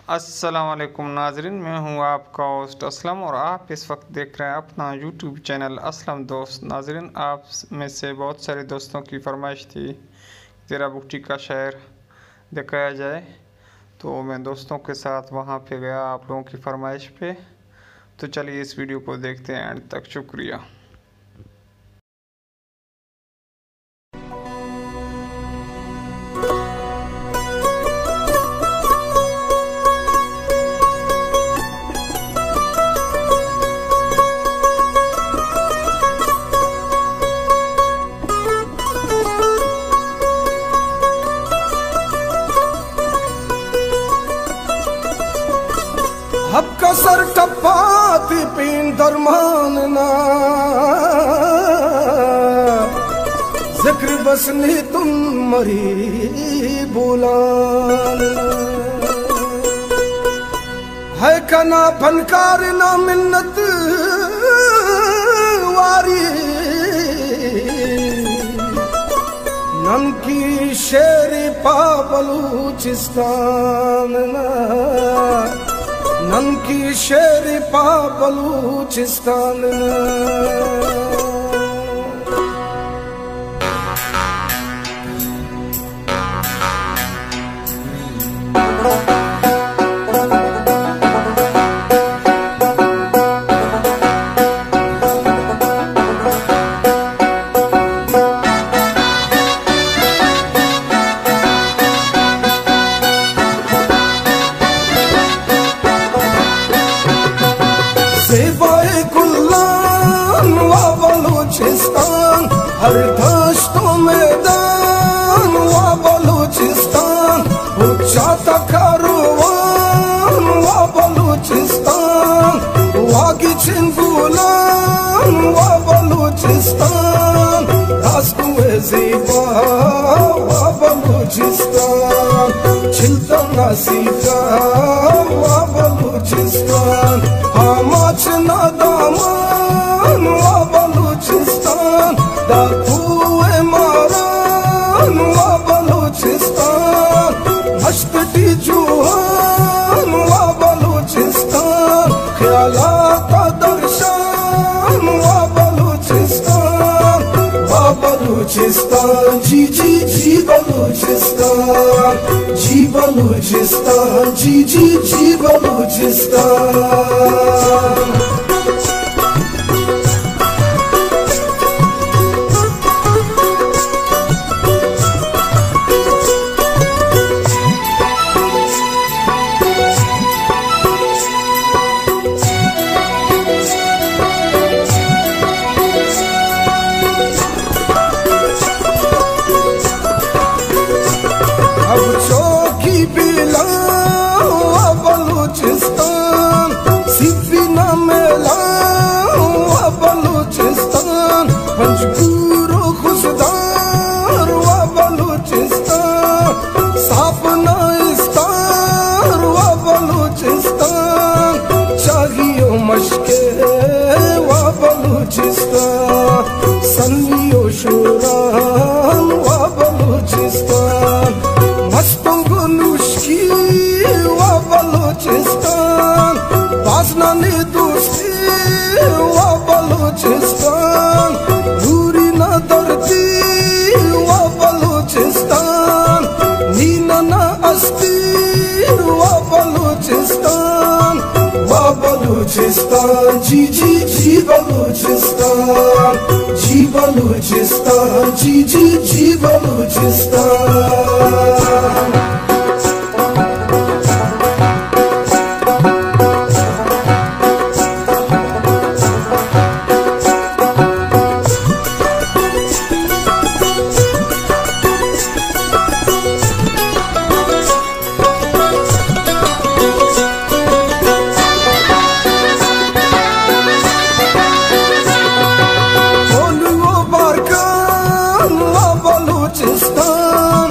अस्सलाम वालेकुम नाजरीन, मैं हूं आपका होस्ट असलम और आप इस वक्त देख रहे हैं अपना यूट्यूब चैनल असलम दोस्त। नाजरीन, आप में से बहुत सारे दोस्तों की फरमाइश थी तेरा बुकटी का शहर दिखाया जाए, तो मैं दोस्तों के साथ वहां पे गया आप लोगों की फरमाइश पे। तो चलिए इस वीडियो को देखते हैं एंड तक। शुक्रिया। हब कसर टप्पाती पीन दरमान ना जिक्र बस नहीं तुम मरी बुलान है कना फनकार ना मिन्नत वारी नन की शेरी पा बलूचिस्तान ना नन की शेरी पा बलूचिस्तान बलूचिस्तान हर दश्तो मैदान वा बलूचिस्तान ऊंचा तकारुवान वा बलूचिस्तान वागी चिंगुलान वा बलूचिस्तान रास्कुए ज़ीबा वा बलूचिस्तान छिलता नसीका वा बलूचिस्तान हामाच नादामान वा बलूचिस्तान दाखुए मारान वा बलूचिस्तान मश्तटी जुहान वा बलूचिस्तान ख्यालात दर्शान वा बलूचिस्तान जी जी जी बलूचिस्तान जी बलूचिस्तान जी जी जी बलूचिस्तान। बलूचिस्तान सिफिना मेला वा बलूचिस्तान पंजगुरो खुशदार वा बलूचिस्तान सापना इस्तार वा बलूचिस्तान चाहियो मशके वा बलूचिस्तान सन्नियो शोरान वा बलूचिस्तान मस्तंगो नुश्की वा बलूचिस्तान वासना ने दोस्ती वा बलूचिस्तान दूरी न दर्दी वा बलूचिस्तान नीना न अस्ती वा बलूचिस्तान जी जी जी बलूचिस्तान जी बलूचिस्तान जी जी जी बलूचिस्तान। बलूचिस्तान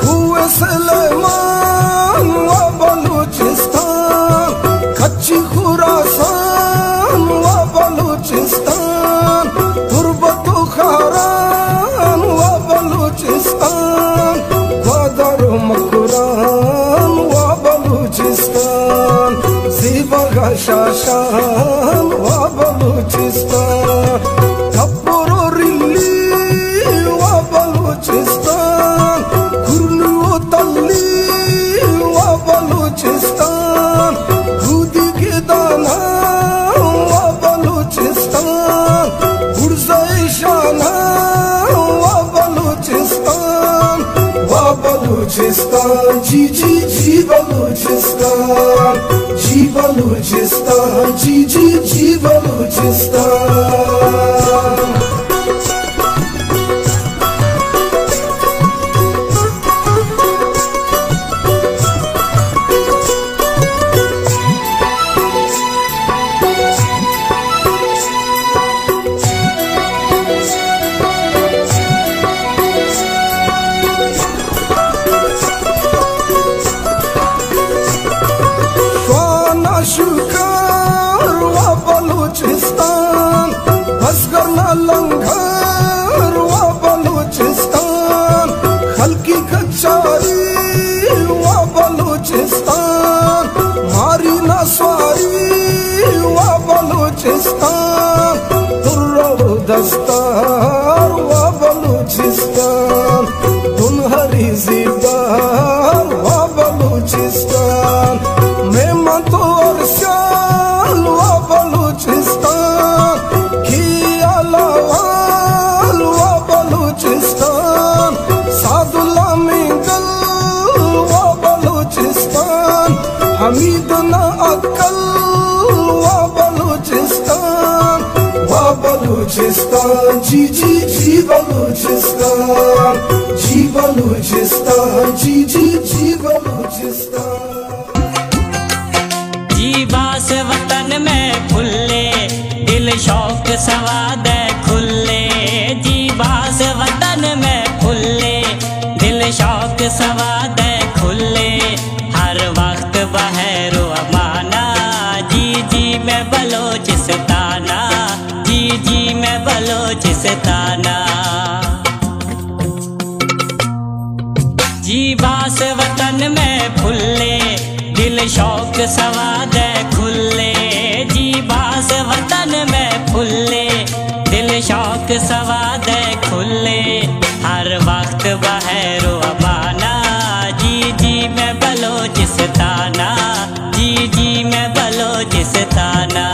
कुए सलेमान वा बलूचिस्तान कच्ची खुरासान वा बलूचिस्तान तुर्बतो खारान वा बलूचिस्तान ग्वादर मकुरान वा Balochistan Shashan wa Baluchistan, Taporori wa Baluchistan, Kurnu Talli wa Baluchistan, Hudi ke Dana wa Baluchistan, Gurzai Shana wa Baluchistan, ji Baluchistan, ji Baluchistan, ji Baluchistan. Shukar wa Baluchistan, Asgarna Langhar wa Baluchistan, Khalki Kachari wa Baluchistan, Marina Swari wa Baluchistan, Durra Dastar wa Baluchistan, Dunhari Zidar wa Baluchistan, Memanto Arshal wa Baluchistan, Kiya Lawal wa Baluchistan, Sadullah Mingal wa Baluchistan, Hamidna Akal wa Baluchistan, ji Baluchistan, ji Baluchistan, ji Baluchistan. जी बास वतन में फुल्ले, दिल शौक सवाद खुले। जी बास वतन में फुल्ले, दिल शौक सवाद खुले। हर वक्त बहरो अमाना, जी मैं बलोचिस्ताना, जी मैं बलोचिस्ताना। जी बास वतन में फुल्ले, दिल शौक सवाद खुले। जी बास वतन में फुल्ले, दिल शौक सवाद खुले। हर वक्त बहरो अमाना, जी मैं बलोचिस्ताना, जी मैं बलोचिस्ताना।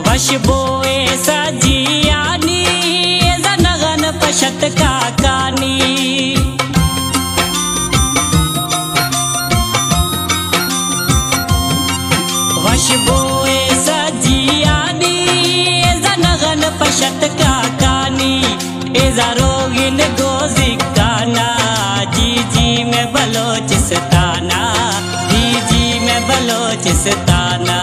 वशबोए सजियानी जनगन पशत का कानी। वशबोए सजियानी जनगन पशत का कानी। एजारोगिन गोजिकाना, जी मैं बलोचिस्ताना, जी मैं बलोचिस्ताना।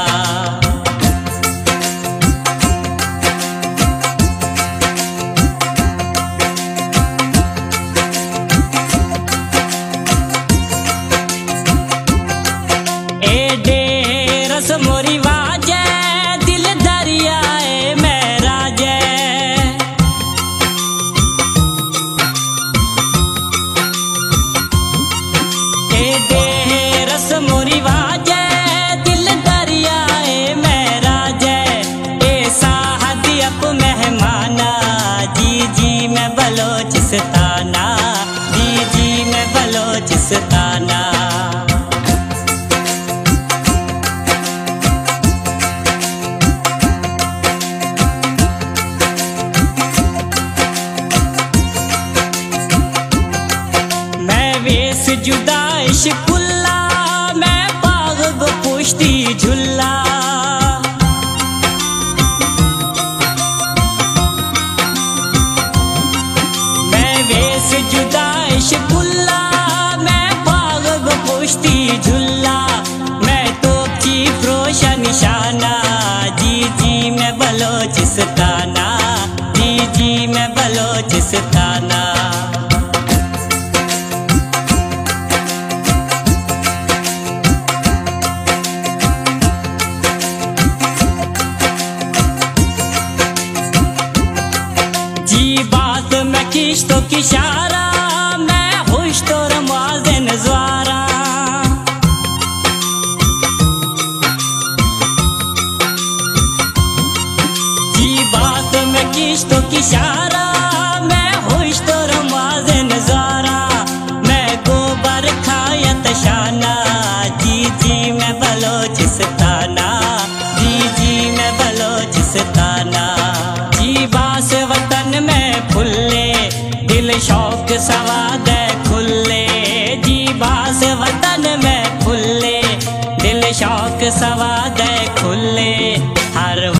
मोरी वाजे दिल दरियाए मेरा जे। रस मोरी वाजे दिल दरियाए मेरा जे। साहदी अप मेहमाना, जी मैं बलोचिस्ताना, जी मैं बलोचिस्ताना। जुदाइश कुल्ला मैं बाग गो पुश्ती झुल्ला। मैं वेस जुदाइश कुल्ला मैं बाग गो पुश्ती झुल्ला। मैं तो की फ्रोशा निशाना, जी मैं बलोचिस्ताना, जी मैं बलोचिस्ताना। की शान।